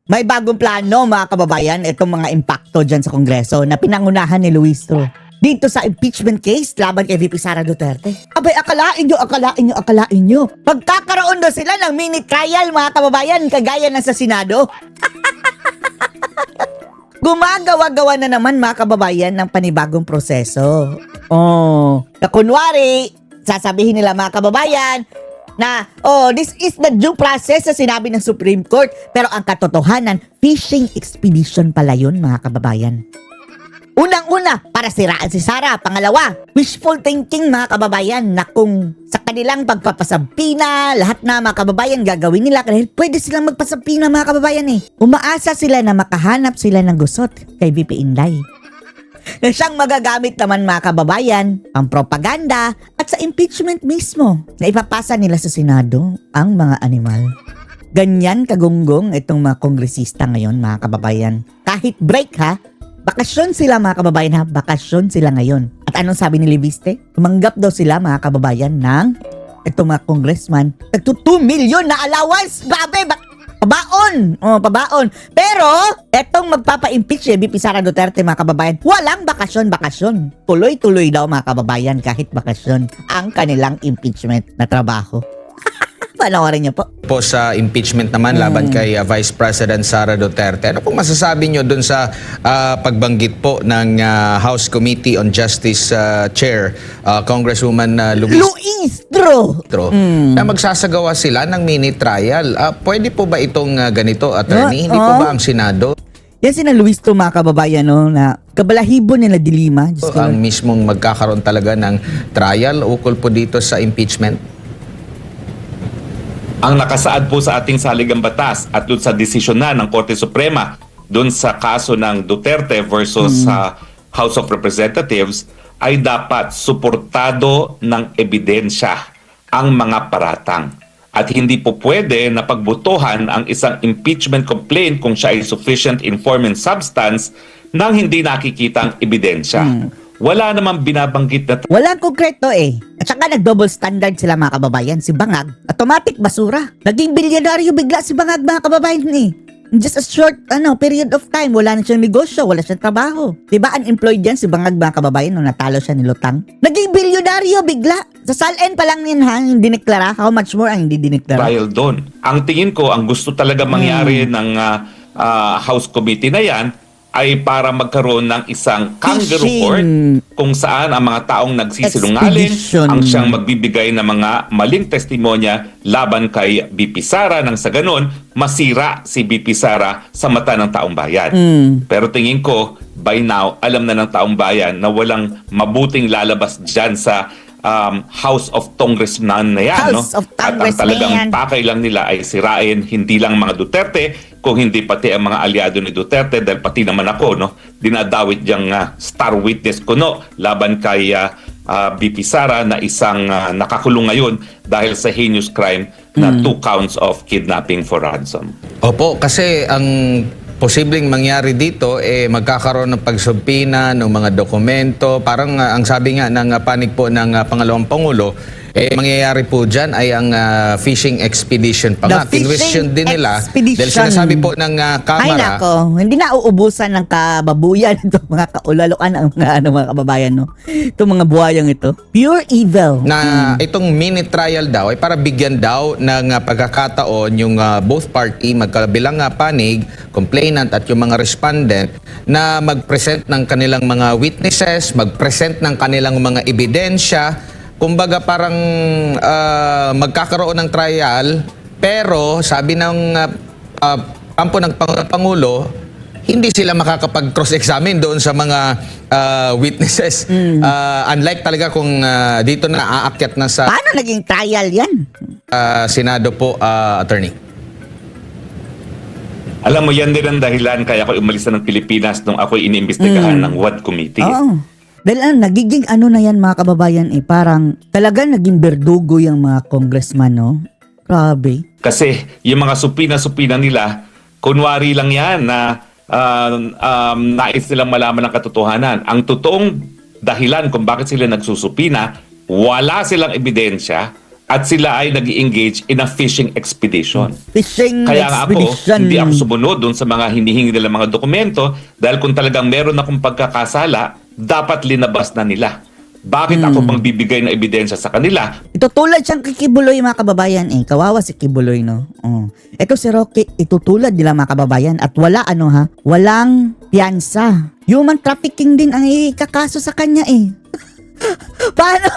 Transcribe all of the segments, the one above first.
May bagong plano mga kababayan, itong mga impacto dyan sa Kongreso na pinangunahan ni Luis Tro dito sa impeachment case laban kay VP Sara Duterte. Abay, akalain nyo. Pagkakaroon daw sila ng mini trial mga kababayan, kagaya na sa Senado. Gumagawa-gawa na naman mga kababayan ng panibagong proseso. Na kunwari, sasabihin nila mga kababayan, na, this is the due process sa sinabi ng Supreme Court. Pero ang katotohanan, fishing expedition pala yun, mga kababayan. Unang-una, para siraan si Sara. Pangalawa, wishful thinking, mga kababayan, na kung sa kanilang pagpapasampina, lahat na mga kababayan gagawin nila, dahil pwede silang magpasampina, mga kababayan Umaasa sila na makahanap sila ng gusot kay VP Inday. Na siyang magagamit naman mga kababayan, pang propaganda at sa impeachment mismo na ipapasa nila sa Senado ang mga animal. Ganyan kagunggong itong mga kongresista ngayon mga kababayan. Kahit break bakasyon sila mga kababayan bakasyon sila ngayon. At anong sabi ni Libiste? Tumanggap daw sila mga kababayan ng itong mga congressman. Nagto 2 million na allowance! Grabe! Pabaon! Pabaon. Pero, etong magpapa-impeach VP Sara Duterte, mga kababayan, walang bakasyon. Tuloy-tuloy daw, mga kababayan, kahit bakasyon, ang kanilang impeachment na trabaho. Panoorin niyo po. Po sa impeachment naman laban kay Vice President Sara Duterte. Ano pong masasabi niyo dun sa pagbanggit po ng House Committee on Justice Chair, Congresswoman Luis Tro. Na magsasagawa sila ng mini trial. Pwede po ba itong ganito, attorney? Hindi po ba ang Senado? Yan sina Luis Tro, mga kababayan, na kabalahibo nila dilima. Ang mismong magkakaroon talaga ng trial ukol po dito sa impeachment? Ang nakasaad po sa ating saligang batas at doon sa desisyon na ng Korte Suprema doon sa kaso ng Duterte versus House of Representatives ay dapat suportado ng ebidensya ang mga paratang. At hindi po pwede na pagbutuhan ang isang impeachment complaint kung siya ay sufficient informant substance nang hindi nakikita ang ebidensya. Wala namang binabanggit na Walang konkreto At saka nag-double standard sila mga kababayan. Si Bangag, automatic basura. Naging bilyonaryo bigla si Bangag mga kababayan In just a short period of time, wala na siyang negosyo, wala siyang trabaho. Diba unemployed yan si Bangag mga kababayan nung natalo siya ni Lutang? Naging bilyonaryo bigla. Sa SALN pa lang yun yung dineklara. How much more ang hindi dineklara? trial doon. Ang tingin ko, ang gusto talaga mangyari ng House Committee na yan ay para magkaroon ng isang kangaroo court kung saan ang mga taong nagsisinungaling ang siyang magbibigay ng mga maling testimonya laban kay BP Sara nang sa ganon masira si BP Sara sa mata ng taong bayan. Pero tingin ko, by now, alam na ng taong bayan na walang mabuting lalabas dyan sa House of Congressman na yan. House of At ang talagang pakay lang nila ay sirain hindi lang mga Duterte, kung hindi pati ang mga aliado ni Duterte, dahil pati naman ako, dinadawit diyang star witness ko laban kay BP Sara na isang nakakulong ngayon dahil sa heinous crime na 2 counts of kidnapping for ransom. Opo, kasi ang posibleng mangyari dito, magkakaroon ng pagsubpina ng mga dokumento. Parang ang sabi nga ng panig po ng Pangalawang Pangulo, mangyayari po dyan ay ang fishing expedition pa nga. Kinwestiyon din nila. Dahil sinasabi po ng Kamara. Ay nako, hindi na uubusan ng kababuyan itong mga kaulaluan ang mga kababayan. Itong mga buhayang ito. Pure evil. Na itong mini trial daw ay para bigyan daw ng pagkakataon yung both party, magkabilang panig, complainant at yung mga respondent na mag-present ng kanilang mga witnesses, mag-present ng kanilang mga ebidensya. Kumbaga parang magkakaroon ng trial, pero sabi ng kampo ng Pangulo, hindi sila makakapag-cross-examine doon sa mga witnesses. Unlike talaga kung dito na aakyat na sa Paano naging trial yan? Senado po, attorney. Alam mo, yan din ang dahilan kaya ako umalis na ng Pilipinas nung ako'y iniimbestigahan ng WAD Committee. Oo. Dahil nagiging na yan mga kababayan parang talagang naging berdugo yung mga congressman, Grabe. Kasi yung mga supina-supina nila, kunwari lang yan na nais nilang malaman ng katotohanan. Ang totoong dahilan kung bakit sila nagsusupina, wala silang ebidensya at sila ay nag-engage in a fishing expedition. Fishing Kaya nga ako, expedition. hindi ako sumunod doon sa mga hinihingi nila mga dokumento dahil kung talagang meron akong pagkakasala, dapat linabas na nila. Bakit ako pang bibigay ng ebidensya sa kanila? Itutulad siyang kay Kibuloy, mga kababayan. Kawawa si Kibuloy, no? Ito si Rocky, itutulad nila, mga kababayan. At wala, walang piyansa. Human trafficking din ang ikakaso sa kanya, Paano?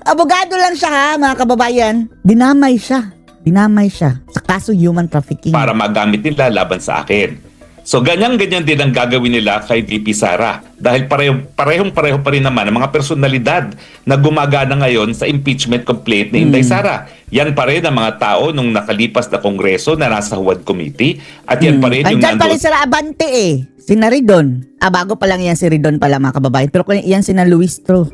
Abogado lang siya, ha, mga kababayan. Dinamay siya sa kaso human trafficking. Para magamit nila laban sa akin. So ganyan-ganyan din ang gagawin nila kay VP Sara. Dahil parehong-pareho pa rin naman ang mga personalidad na gumagana ngayon sa impeachment complaint ni Inday Sara. Yan pa rin ang mga tao nung nakalipas na kongreso na nasa Huwad Committee. At yan pa rin yung Andyan pa rin sila Abante, si Ridon. Bago pa lang yan si Ridon pala, mga kababayan. Pero kung yan si Luis Tro.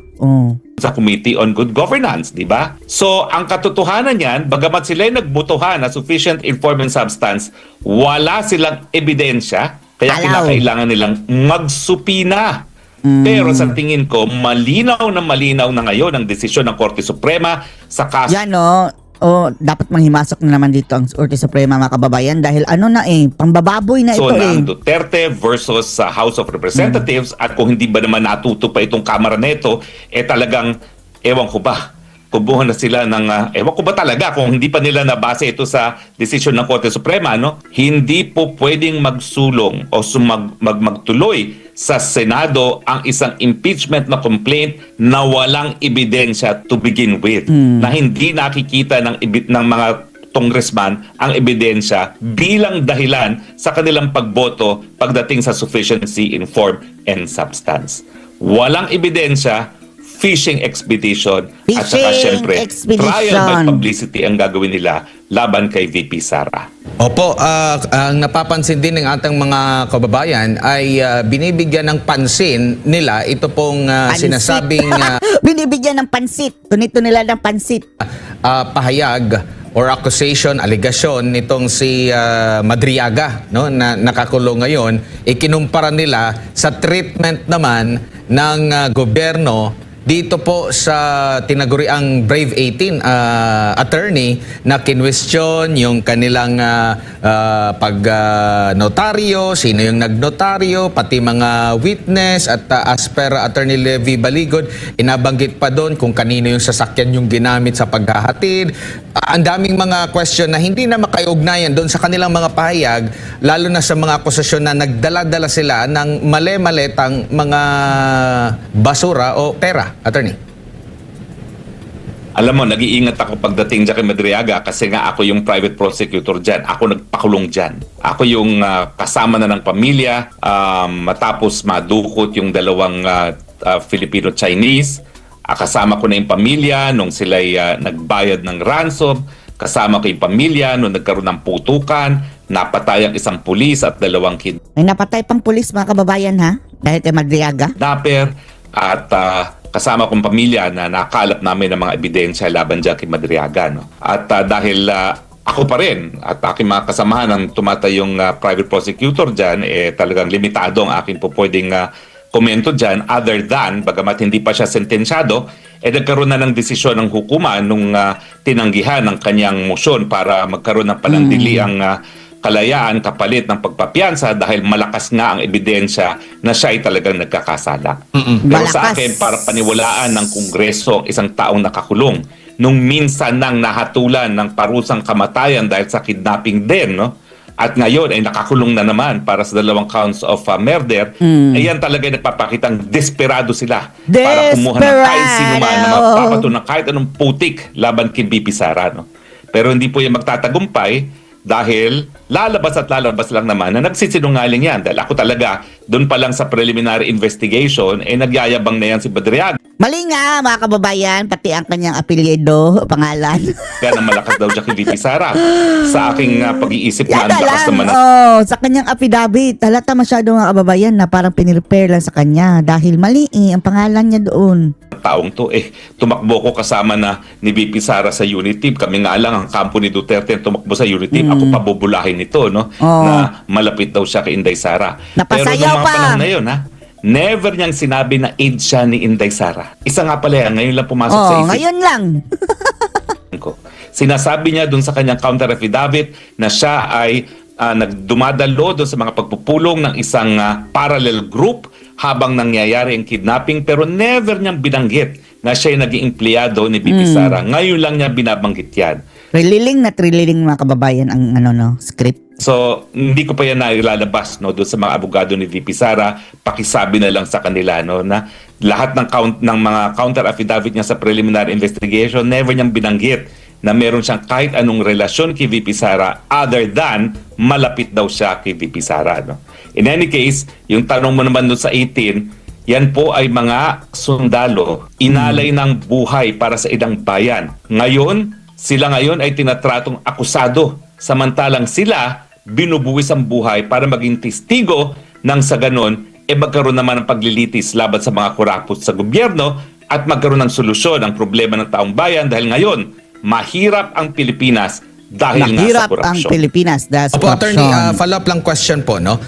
sa Committee on Good Governance, di ba? So, ang katotohanan niyan, bagamat sila ay nagbotohan na sufficient informant substance, wala silang ebidensya, kaya kinakailangan nilang magsupina. Pero sa tingin ko, malinaw na ngayon ang desisyon ng Korte Suprema sa kaso. Yan, dapat manghimasok na naman dito ang Korte Suprema, mga kababayan, dahil pambababoy na ito ng Duterte versus sa House of Representatives at kung hindi ba naman natuto pa itong kamera na ito, talagang, ewan ko ba, kubuhan na sila ng, ewan ko ba talaga kung hindi pa nila nabase ito sa desisyon ng Korte Suprema, hindi po pwedeng magsulong o magtuloy sa Senado ang isang impeachment na complaint na walang ebidensya to begin with, na hindi nakikita ng mga congressman ang ebidensya bilang dahilan sa kanilang pagboto pagdating sa sufficiency in form and substance. Walang ebidensya, fishing expedition, at saka syempre trial by publicity ang gagawin nila laban kay VP Sara. Opo, ang napapansin din ng ating mga kababayan ay binibigyan ng pansin nila ito pong sinasabing binibigyan ng pansit. Tunito nila ng pansit. Pahayag or accusation, allegation nitong si Madriaga, na nakakulong ngayon, ikinumpara nila sa treatment naman ng gobyerno dito po sa tinaguriang Brave 18 attorney na kinwestiyon yung kanilang pag-notaryo, sino yung nagnotaryo, pati mga witness at as per Attorney Levy Baligod, inabanggit pa doon kung kanino yung sasakyan yung ginamit sa paghahatid. Ang daming mga question na hindi na makaiugnayan doon sa kanilang mga pahayag, lalo na sa mga akusasyon na nagdala-dala sila ng mali-maletang mga basura o pera. Attorney. Alam mo, nag-iingat ako pagdating dyan kay Madriaga kasi nga ako yung private prosecutor dyan. Ako nagpakulong dyan. Ako yung kasama na ng pamilya matapos madukot yung dalawang Filipino-Chinese. Kasama ko na yung pamilya nung sila'y nagbayad ng ransom. Kasama ko yung pamilya nung nagkaroon ng putukan. Napatay ang isang pulis at dalawang kid. May napatay pang pulis, mga kababayan, ha? Dahil kay Madriaga. Dapper at kasama kong pamilya na nakalap namin ng mga ebidensya laban dyan kay Madriaga. At dahil ako pa rin at aking mga kasamahan ng tumatayong private prosecutor dyan, talagang limitado ang aking po pwedeng komento dyan other than, bagamat hindi pa siya sentensyado, nagkaroon na ng desisyon ng hukuman nung tinanggihan ng kanyang motion para magkaroon ng panandili ang kalayaan kapalit ng pagpapiyansa dahil malakas nga ang ebidensya na siya ay talagang nagkakasala. Pero sa akin, para paniwalaan ng Kongreso isang taong nakakulong nung minsan nang nahatulan ng parusang kamatayan dahil sa kidnapping din, at ngayon ay nakakulong na naman para sa dalawang counts of murder, yan talaga ay nagpapakitang desperado sila para kumuha ng kahit sino man na magpapato ng kahit anong putik laban kay VP Sara. Pero hindi po yan magtatagumpay dahil lalabas lang naman na nagsisinungaling yan. Dahil ako talaga, doon pa lang sa preliminary investigation, nagyayabang na yan si Badriaga. Mali nga, mga kababayan, pati ang kanyang apelyido, pangalan. Kaya na malakas daw siya kay VP Sara. Sa aking pag-iisip na ang lakas naman. Sa kanyang affidavit, halata masyado mga kababayan na parang pinirepare lang sa kanya dahil mali ang pangalan niya doon. Taong to, tumakbo ko kasama na ni VP Sara sa unit team. Kami nga lang ang kampo ni Duterte tumakbo sa unit team. Ako pabubulahin nito, na malapit daw siya kay Inday Sara. Napasayaw pero nung mga pa. panahon na yun, never niyang sinabi na aide siya ni Inday Sara. Isa nga pala yan, ngayon lang pumasok sa isip. Ngayon lang. ko. Sinasabi niya dun sa kanyang counter affidavit na siya ay nagdumadalo doon sa mga pagpupulong ng isang parallel group habang nangyayari ang kidnapping, pero never niyang binanggit na siya ay naging empleyado ni BP Sara. Ngayon lang niya binabanggit yan. Trililing na trililing mga kababayan ang script. So, hindi ko pa yan nailalabas doon sa mga abogado ni VP Sara. Pakisabi na lang sa kanila na lahat ng mga counter affidavit niya sa preliminary investigation, never niyang binanggit na meron siyang kahit anong relasyon kay VP Sara other than malapit daw siya kay VP Sara. In any case, yung tanong mo naman doon sa 18, yan po ay mga sundalo, inalay ng buhay para sa idang bayan. Sila ngayon ay tinatratong akusado, samantalang sila binubuwis ang buhay para maging testigo nang sa ganon, magkaroon naman ng paglilitis laban sa mga kurapot sa gobyerno at magkaroon ng solusyon ang problema ng taong bayan dahil ngayon, mahirap ang Pilipinas dahil nga sa Mahirap ang korupsyon. Pilipinas dahil sa Opo, attorney, korupsyon. follow-up lang question po, no?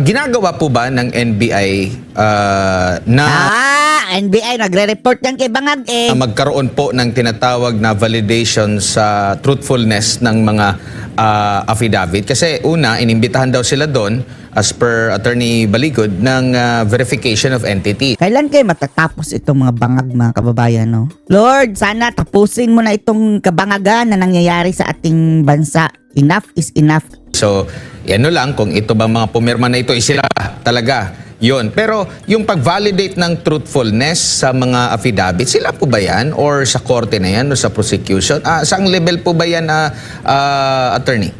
Ginagawa po ba ng NBI na NBI nagre-report yan kay Bangag magkaroon po ng tinatawag na validation sa truthfulness ng mga affidavit? Kasi una, inimbitahan daw sila doon, as per Attorney Baligod, ng verification of entity. Kailan kayo matatapos itong mga bangag, mga kababayan, no? Lord, sana tapusin mo na itong kabangagan na nangyayari sa ating bansa. Enough is enough. So, ano lang, kung ito ba mga pumirma na ito, sila talaga yon. Pero yung pag-validate ng truthfulness sa mga affidavit, sila po ba yan? Or sa korte na yan? O sa prosecution? Saang level po ba yan, attorney?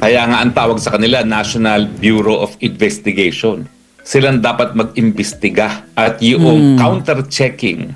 Kaya nga ang tawag sa kanila, National Bureau of Investigation. Silang dapat mag-imbestiga at yung counter-checking,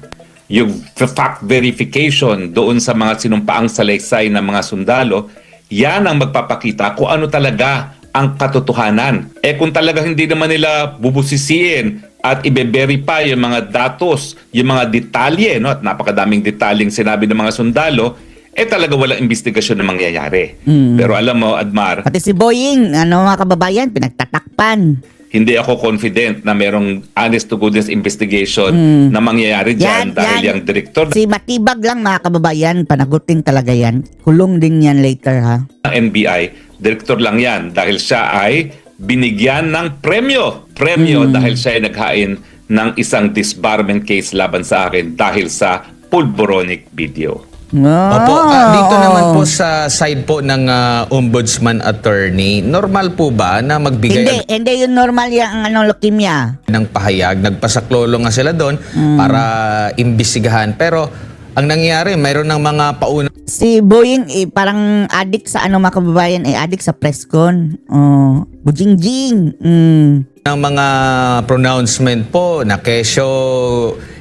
yung fact verification doon sa mga sinumpaang salaysay ng mga sundalo, yan ang magpapakita kung ano talaga ang katotohanan. Kung talaga hindi naman nila bubusisiin at i-verify yung mga datos, yung mga detalye, at napakadaming detalyeng sinabi ng mga sundalo, talaga walang investigasyon na mangyayari. Pero alam mo, Admar, Pati si Boying, mga kababayan, pinagtatakpan. hindi ako confident na merong honest to goodness investigation na mangyayari dyan dahil yung direktor Si Matibag lang, mga kababayan, panagutin talaga yan. Kulong din yan later, ha? ng NBI, direktor lang yan dahil siya ay binigyan ng premyo. Dahil siya ay naghain ng isang disbarment case laban sa akin dahil sa pulboronic video. Opo, dito naman po sa side po ng ombudsman attorney, normal po ba na magbigay Hindi yun normal yung leukemia. ng pahayag? Nagpasaklolo nga sila doon para imbestigahan. Pero ang nangyayari, mayroon ng mga pauna Si Boying, parang addict sa mga kababayan, addict sa presscon. Bujingjing. ng mga pronouncement po na kesyo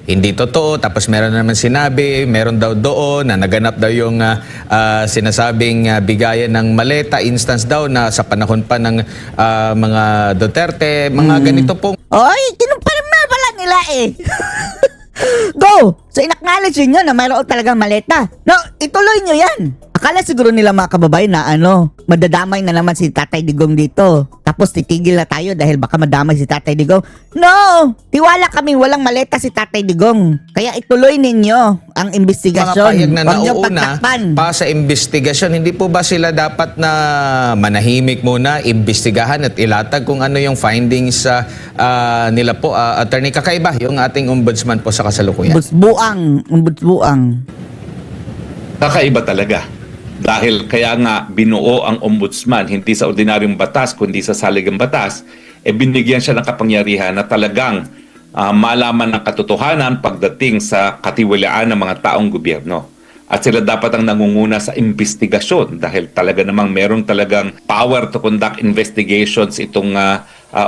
hindi totoo, tapos meron naman sinabi, meron daw doon na naganap daw yung sinasabing bigayan ng maleta, instance daw na sa panahon pa ng mga Duterte, mga ganito pong Oy, kinumpirma pala nila Go! So, in-acknowledge nyo na mayroon talagang maleta. No, ituloy nyo yan. Akala siguro nila mga kababayan na madadamay na naman si Tatay Digong dito. Tapos titigil na tayo dahil baka madamay si Tatay Digong. No! Tiwala kami walang maleta si Tatay Digong. Kaya ituloy ninyo ang mga investigasyon. payag na Huwag nyo nauuna pagtakpan. pa sa investigasyon. Hindi po ba sila dapat na manahimik muna, imbestigahan at ilatag kung ano yung findings nila po? Attorney, kakaiba yung ating ombudsman po sa kasalukuyan. Umbudsbuang. Kakaiba talaga. Dahil kaya nga binuo ang ombudsman, hindi sa ordinaryong batas, kundi sa saligang batas, binigyan siya ng kapangyarihan na talagang malaman ng katotohanan pagdating sa katiwalaan ng mga taong gobyerno. At sila dapat ang nangunguna sa investigasyon dahil talaga namang meron talagang power to conduct investigations itong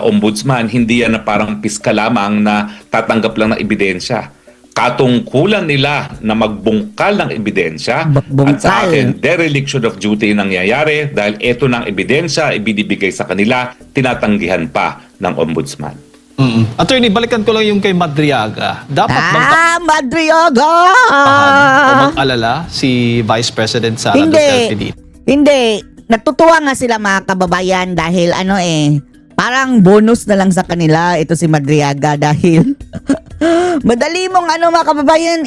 ombudsman. Hindi yan na parang piskal lamang na tatanggap lang ng ebidensya. Katungkulan nila na magbungkal ng ebidensya at sa akin, dereliction of duty yung nangyayari dahil ito ng ebidensya ibinibigay sa kanila, tinatanggihan pa ng ombudsman. Attorney, balikan ko lang yung kay Madriaga. Dapat Madriaga! o mag-alala si Vice President Sara Duterte dito? Hindi. Natutuwa nga sila mga kababayan dahil parang bonus na lang sa kanila ito si Madriaga dahil Madali mong mga kababayan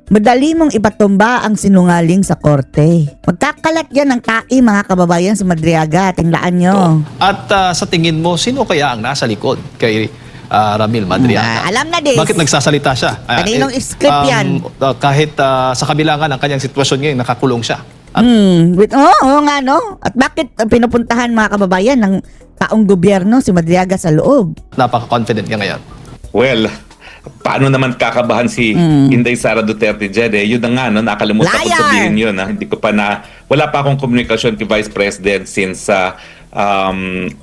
Madali mong ipatumba ang sinungaling sa korte. Magkakalat yan ng tae mga kababayan sa Madriaga. Tinglaan nyo. At sa tingin mo, sino kaya ang nasa likod kay Ramil Madriaga? Alam na din. Bakit nagsasalita siya? Kaninong script yan? Kahit sa kabilangan ng kanyang sitwasyon ngayon, nakakulong siya. Oo nga no. At bakit pinupuntahan mga kababayan ng taong gobyerno si Madriaga sa loob? Napaka-confident niya ngayon. Well, paano naman kakabahan si Inday Sara Duterte dyan Yun na nga, no? Nakalimutan ko Liar! sabihin yun. Hindi ko pa wala pa akong komunikasyon kay Vice President since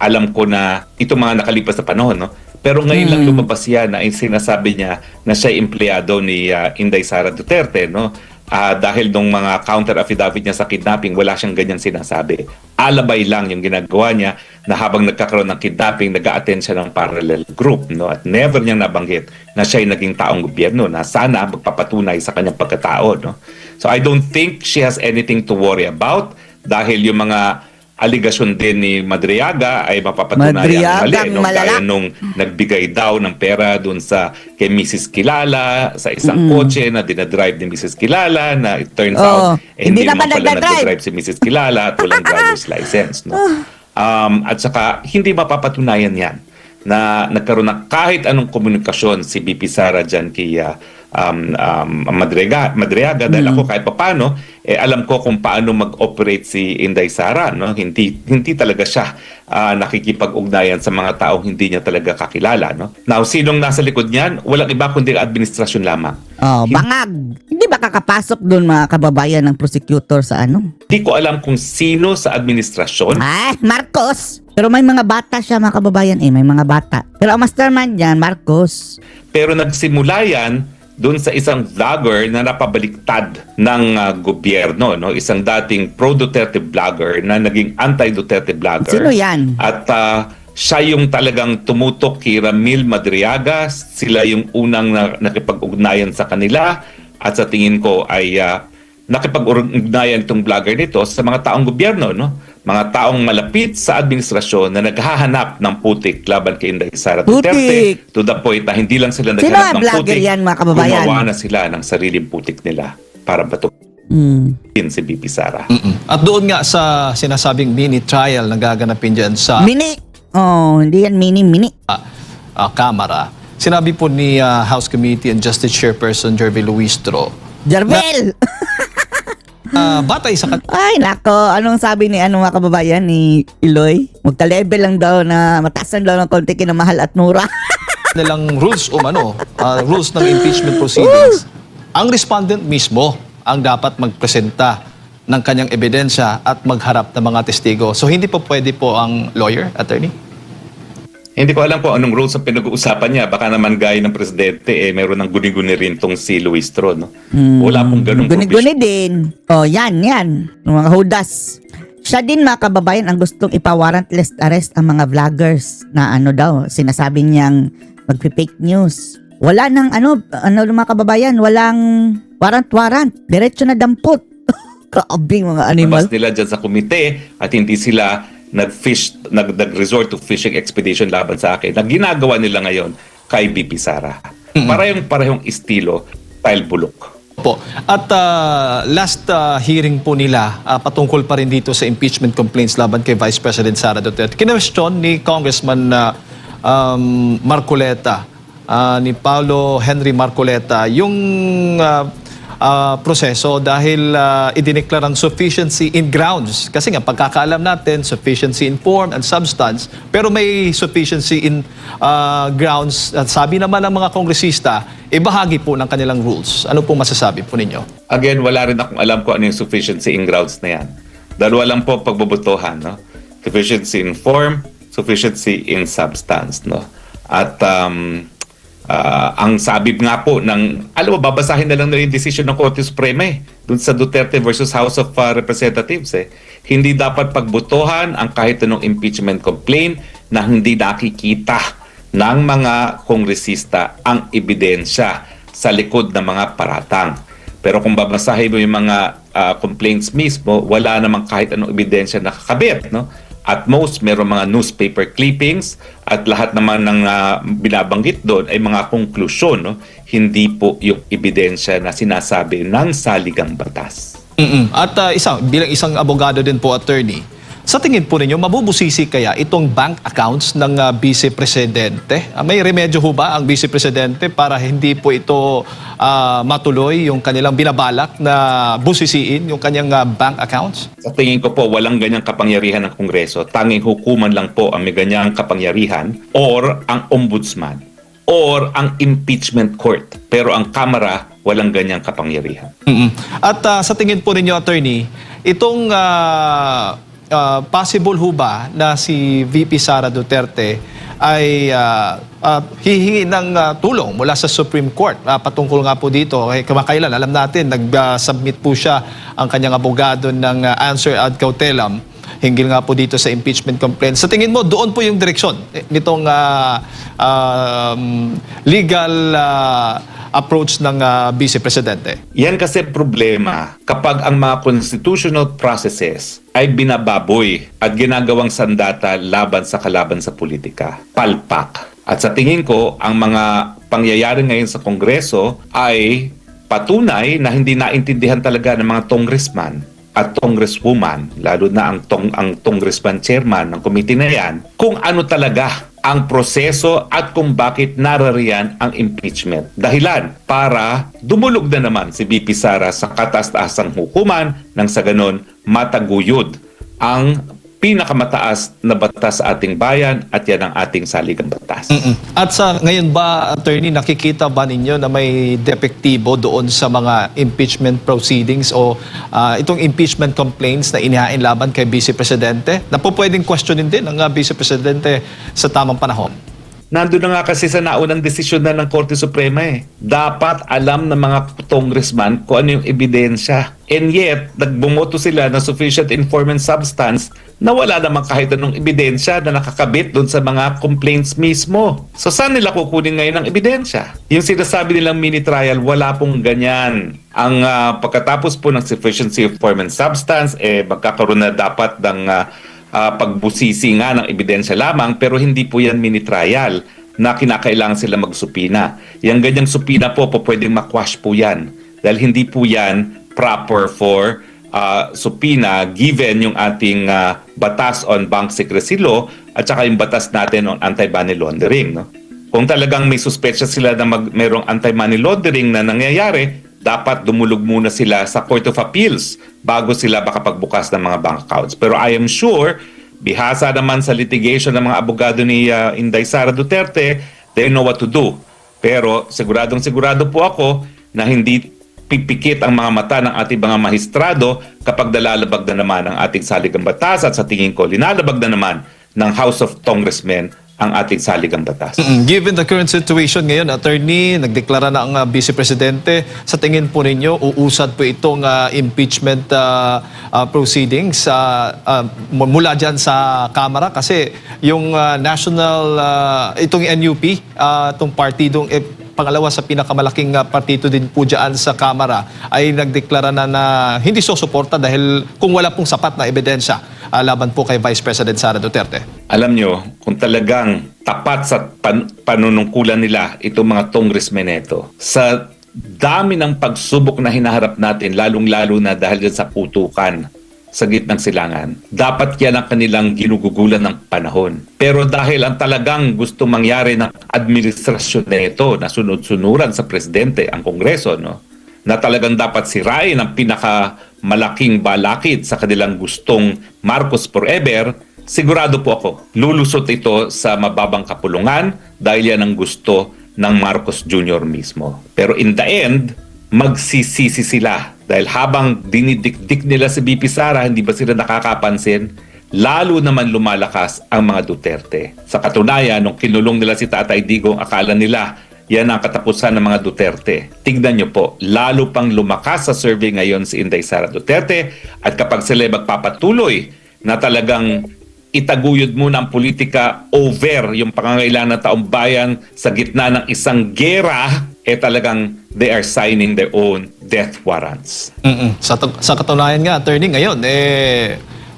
alam ko na itong mga nakalipas na panahon. No? Pero ngayon lang lumabas yan na sinasabi niya na siya empleyado ni Inday Sara Duterte. No? Dahil nung mga counter affidavit niya sa kidnapping, wala siyang ganyang sinasabi. Alabay lang yung ginagawa niya na habang nagkakaroon ng kidnapping, nag-a-attend siya ng parallel group. No? At never niyang nabanggit na siya'y naging taong gobyerno na sana magpapatunay sa kanyang pagkatao. No? So I don't think she has anything to worry about dahil yung mga aligasyon din ni Madriaga ay mapapatunayan Madriagang mali. No? malala. Gaya nung nagbigay daw ng pera dun kay Mrs. Kilala sa isang kotse na dinadrive ni Mrs. Kilala na it turns out Hindi hindi naman naman pala nagdadrive. nagdadrive si Mrs. Kilala at walang driver's license. No? At saka hindi mapapatunayan yan na nagkaroon ng kahit anong komunikasyon si BP Sara dyan kay Madriaga dahil ako kahit papano alam ko kung paano mag-operate si Inday Sara. No? Hindi talaga siya nakikipag-ugnayan sa mga taong hindi niya talaga kakilala. No? Now, sinong nasa likod niyan? Walang iba kundi administrasyon lamang. Bangag. Hindi ba kakapasok doon mga kababayan ng prosecutor sa Hindi ko alam kung sino sa administrasyon. Marcos. Pero may mga bata siya mga kababayan may mga bata. Pero ang mastermind niyan, Marcos. Pero nagsimula yan doon sa isang vlogger na napabaliktad ng gobyerno, no? Isang dating pro-Duterte vlogger na naging anti-Duterte vlogger. Sino yan? At siya yung talagang tumutok kay Ramil Madriaga. Sila yung unang nakipag-ugnayan sa kanila. At sa tingin ko ay nakipag-ugnayan itong vlogger nito sa mga taong gobyerno, no? Mga taong malapit sa administrasyon na naghahanap ng putik laban kay Inday Sara Duterte to the point na hindi lang sila Sino naghanap ang ng vlogger putik, yan mga kababayan? gumawa na sila ng sariling putik nila para batukin si BP Sara. At doon nga sa sinasabing mini trial na gaganapin dyan sa Mini. Hindi yan mini. Kamara, sinabi po ni House Committee and Justice Chairperson Jervy Luistro, Jarvel. batay sa Ay, nako. Anong sabi ni mga kababayan ni Iloy? Magka-level lang daw na mataasan daw ng konti kinamahal at mura. kanilang rules rules ng impeachment proceedings, ang respondent mismo ang dapat magpresenta ng kanyang ebidensya at magharap ng mga testigo. So hindi po pwede po ang lawyer, attorney? Hindi ko alam po anong rules ang pinag-uusapan niya. Baka naman gaya ng presidente, meron ng guni-guni rin tong si Luistro. No? Wala pong ganung Guni-guni din. Yan. Mga hudas. Siya din mga kababayan ang gustong ipa-warrantless arrest ang mga vloggers na sinasabi niyang magpi-fake news. Wala nang mga kababayan, walang warrant. Diretso na dampot. Grabe mga animal. Nila dyan sa komite at hindi sila nag-resort to fishing expedition laban sa akin. Na ginagawa nila ngayon kay BP Sara. Parehong estilo, style bulok. Po. At last hearing po nila patungkol pa rin dito sa impeachment complaints laban kay Vice President Sara Duterte. Kinwestiyon ni Congressman Marcoleta, ni Paulo Henry Marcoleta, yung proseso dahil idineklarang sufficiency in grounds. Kasi nga, pagkakaalam natin, sufficiency in form and substance, pero may sufficiency in grounds. At sabi naman ng mga kongresista, bahagi po ng kanilang rules. Ano po masasabi po ninyo? Again, wala rin akong alam kung ano yung sufficiency in grounds na yan. Dalawa lang po pagbubutuhan. No? Sufficiency in form, sufficiency in substance. No? At ang sabi nga po babasahin na lang na yung decision ng Korte Suprema dun sa Duterte versus House of Representatives. Hindi dapat pagbutuhan ang kahit anong impeachment complaint na hindi nakikita ng mga kongresista ang ebidensya sa likod ng mga paratang. Pero kung babasahin mo yung mga complaints mismo, wala namang kahit anong ebidensya nakakabit. No? At most, meron mga newspaper clippings at lahat naman ng binabanggit doon ay mga konklusyon, no? Hindi po yung ebidensya na sinasabi ng saligang batas. At bilang isang abogado din po, attorney, sa tingin po ninyo, mabubusisi kaya itong bank accounts ng Vice Presidente? May remedyo ho ba ang Vice Presidente para hindi po ito matuloy yung kanilang binabalak na busisiin yung kanyang bank accounts? Sa tingin ko po, walang ganyang kapangyarihan ng Kongreso. Tanging hukuman lang po ang may ganyang kapangyarihan or ang ombudsman or ang impeachment court. Pero ang Kamara, walang ganyang kapangyarihan. At sa tingin po ninyo, attorney, itong possible ho ba na si VP Sara Duterte ay hihingi ng tulong mula sa Supreme Court patungkol nga po dito? Kamakailan, alam natin, nag-submit po siya ang kanyang abogado ng answer ad cautelam hinggil nga po dito sa impeachment complaint. Sa tingin mo, doon po yung direksyon nitong legal approach ng Vice Presidente? Yan kasi problema kapag ang mga constitutional processes ay binababoy at ginagawang sandata laban sa kalaban sa politika. Palpak. At sa tingin ko, ang mga pangyayari ngayon sa Kongreso ay patunay na hindi naintindihan talaga ng mga congressman at congresswoman, lalo na ang congressman chairman ng committee na yan, kung ano talaga ang proseso at kung bakit narariyan ang impeachment. Dahilan para dumulog na naman si VP Sara sa kataas-taasang hukuman nang sa ganon mataguyod ang pinakamataas na batas sa ating bayan at yan ang ating saligang batas. At sa ngayon ba, attorney, nakikita ba ninyo na may depektibo doon sa mga impeachment proceedings o itong impeachment complaints na inihain laban kay Vice Presidente na po pwedeng questionin din ng Vice Presidente sa tamang panahon? Nandun na nga kasi sa naunang desisyon na ng Korte Suprema eh. Dapat alam ng mga congressman kung ano yung ebidensya. And yet, nagbumoto sila ng sufficient informant substance na wala namang kahit anong ebidensya na nakakabit doon sa mga complaints mismo. So saan nila kukunin ngayon ang ebidensya? Yung sinasabi nilang mini trial, wala pong ganyan. Ang pagkatapos po ng sufficiency of informant substance, magkakaroon na dapat ng pagbusisi nga ng ebidensya lamang, pero hindi po yan mini trial na kinakailangan sila magsupina. Yung ganyang supina po pwedeng makwash po yan dahil hindi po yan proper for supina given yung ating batas on bank secrecy law at saka yung batas natin on anti-money laundering. No? Kung talagang may suspetsya sila na mayroong anti-money laundering na nangyayari, dapat dumulog muna sila sa Court of Appeals bago sila makapagbukas ng mga bank accounts. Pero I am sure, bihasa naman sa litigation ng mga abogado ni Inday Sara Duterte, they know what to do. Pero siguradong-sigurado po ako na hindi pipikit ang mga mata ng ating mga mahistrado kapag nalalabag na naman ang ating saligang batas at sa tingin ko, linalabag na naman ng House of Congressmen ang ating saligang batas. Given the current situation ngayon, attorney, nagdeklara na ang Vice Presidente. Sa tingin po ninyo, uusad po itong impeachment proceedings mula dyan sa Kamara? Kasi yung itong NUP, itong partidong pangalawa sa pinakamalaking partido din po dyan sa Kamara, ay nagdeklara na hindi susuporta dahil kung wala pong sapat na ebidensya laban po kay Vice President Sara Duterte. Alam nyo, kung talagang tapat sa panunungkulan nila itong mga congressmen ito, sa dami ng pagsubok na hinaharap natin, lalong-lalo na dahil dyan sa putukan sa gitnang silangan, dapat yan ang kanilang ginugugulan ng panahon. Pero dahil ang talagang gusto mangyari ng administrasyon na ito, na sunod-sunuran sa presidente, ang Kongreso, no? Na talagang dapat sirain ang pinakamalaking balakid sa kanilang gustong Marcos forever, sigurado po ako, lulusot ito sa mababang kapulungan dahil yan ang gusto ng Marcos Jr. mismo. Pero in the end, magsisisi sila dahil habang dinidikdik nila si BP Sara, hindi ba sila nakakapansin? Lalo naman lumalakas ang mga Duterte. Sa katunayan, nung kinulong nila si Tatay Digong, akala nila yan ang katapusan ng mga Duterte. Tignan nyo po, lalo pang lumakas sa survey ngayon si Inday Sara Duterte at kapag sila magpapatuloy na talagang itaguyod muna ang politika over yung pangangailangan ng taong bayan sa gitna ng isang gera, talagang they are signing their own death warrants. Sa katunayan nga, attorney, ngayon,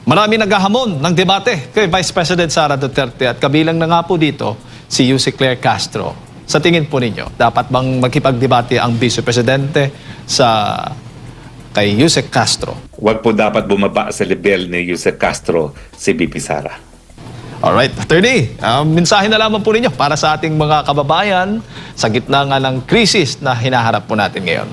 Marami naghahamon ng debate kay Vice President Sara Duterte at kabilang na nga po dito si Yuse Claire Castro. Sa tingin po ninyo, dapat bang magkipagdebate ang Vice Presidente kay Yuse Castro? Huwag po dapat bumaba sa level ni Yuse Castro si BP Sara. Alright, Attorney, mensahe na lamang po ninyo para sa ating mga kababayan sa gitna nga ng krisis na hinaharap po natin ngayon.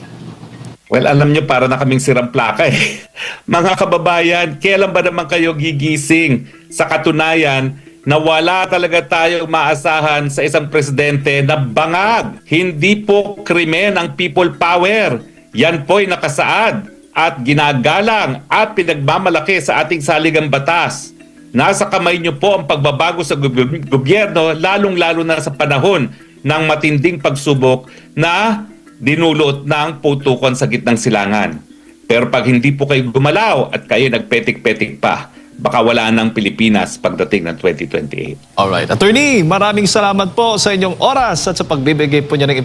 Well, alam nyo, para na kaming sirang plaka eh. Mga kababayan, kailan ba naman kayo gigising? Sa katunayan, na wala talaga tayong maasahan sa isang presidente na bangag. Hindi po krimen ang people power. Yan po'y nakasaad at ginagalang at pinagmamalaki sa ating saligang batas. Nasa kamay nyo po ang pagbabago sa gobyerno, lalong-lalo na sa panahon ng matinding pagsubok na dinulot ng putukan sa gitnang silangan. Pero pag hindi po kayo gumalaw at kayo nagpetik-petik pa, baka wala ng Pilipinas pagdating ng 2028. Alright, Attorney, maraming salamat po sa inyong oras at sa pagbibigay po niya ng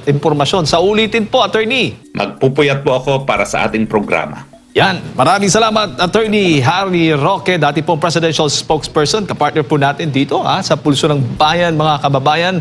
impormasyon. Sa ulitin po, Attorney. Magpupuyat po ako para sa ating programa. Yan, maraming salamat, Attorney Harry Roque, dati pong presidential spokesperson, kapartner po natin dito sa Pulso ng Bayan, mga kababayan.